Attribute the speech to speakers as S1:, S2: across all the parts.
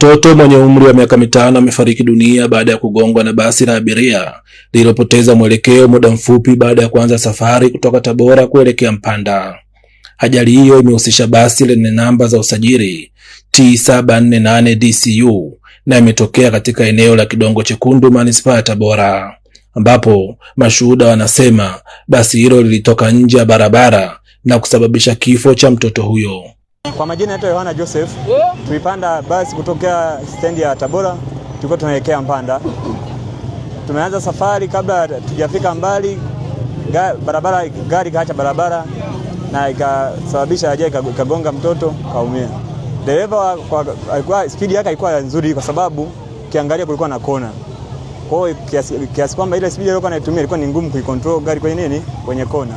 S1: Mtoto mwenye umri wa miaka 5 amefariki dunia baada ya kugongwa na basi la abiria lililopoteza mwelekeo muda mfupi baada ya kuanza safari kutoka Tabora kuelekea Mpanda. Ajali hiyo imehusisha basi lenye namba za usajili T748 DCU na imetokea katika eneo la Kidongo Chekundu, manispaa ya Tabora, ambapo mashuhuda wanasema basi hilo lilitoka nje ya barabara na kusababisha kifo cha mtoto huyo.
S2: Kwa majina naitwa Yohana Joseph. Tulipanda basi kutokea stendi ya Tabora, tulikuwa tunaelekea Mpanda. Tumeanza safari, kabla tujafika mbali gari kaacha barabara na ikasababisha ajali, ikagonga mtoto kaumia. Dereva alikuwa speed yake ilikuwa nzuri kwa sababu kiangalia kulikuwa na kona. Kwa hiyo kiasi kwamba ile speed alikuwa anatumia ilikuwa ni ngumu kuicontrol gari kwenye kona.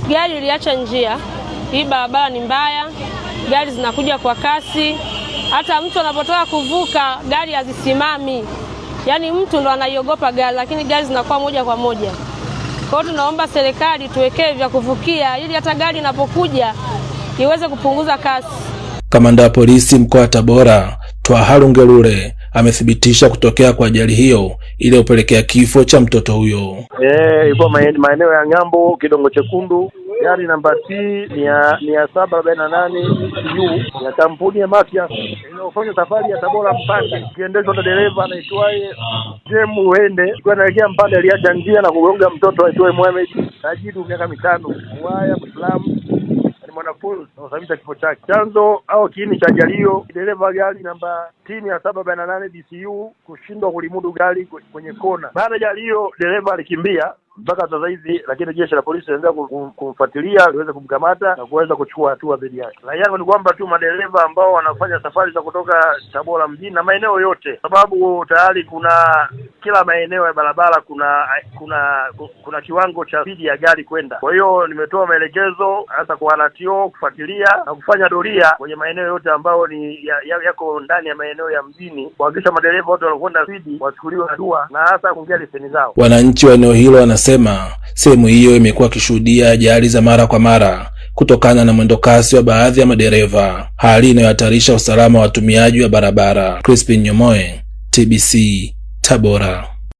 S3: Gari iliacha njia. Hii barabara ni mbaya. Gari zinakuja kwa kasi. Hata mtu anapotoka kuvuka gari hazisimami. Yaani mtu ndo anaiogopa gari, lakini gari zinakuwa moja kwa moja. Kwa hiyo tunaomba serikali tuwekee vya kuvukia ili hata gari inapokuja iweze kupunguza kasi.
S1: Kamanda wa polisi mkoa wa Tabora, Twaharungelule, amethibitisha kutokea kwa ajali hiyo iliyopelekea kifo cha mtoto huyo.
S4: Ilikuwa maeneo ya Ng'ambo, Kidongo Chekundu. Gari namba T ni ya 748 DCU ya kampuni ya Mafia inayofanya safari ya Tabora Mpanda, kiendeshwa na dereva anaitwaye Jemu Wende. Kwa anaelekea Mpanda aliacha njia na kugonga mtoto aitwaye Mohamed Najidu, miaka 5, Mwaya Muislamu, ni mwanafunzi, na kusababisha kifo chake. Chanzo au kiini cha ajali hiyo, dereva gari namba T ya 748 DCU kushindwa kulimudu gari kwenye kona. Baada ya ajali hiyo dereva alikimbia mpaka sasa hivi, lakini jeshi la polisi linaendelea kumfuatilia liweze kumkamata na kuweza kuchukua hatua dhidi yake. La yangu ni kwamba tu madereva ambao wanafanya safari za kutoka Tabora mjini na maeneo yote, sababu tayari kuna kila maeneo ya barabara kuna kiwango cha spidi ya gari kwenda. Kwa hiyo nimetoa maelekezo hasa kwa RTO kufuatilia na kufanya doria kwenye maeneo yote ambayo ni yako ndani ya maeneo ya mjini, kuhakikisha madereva wote wanakwenda spidi wachukuliwe hatua na hasa kuongea leseni zao.
S1: Wananchi wa eneo hilo wanasema sehemu hiyo imekuwa kishuhudia ajali za mara kwa mara kutokana na mwendokasi wa baadhi ya madereva, hali inayohatarisha usalama wa watumiaji wa barabara. Crispin Nyomoe, TBC, Tabora.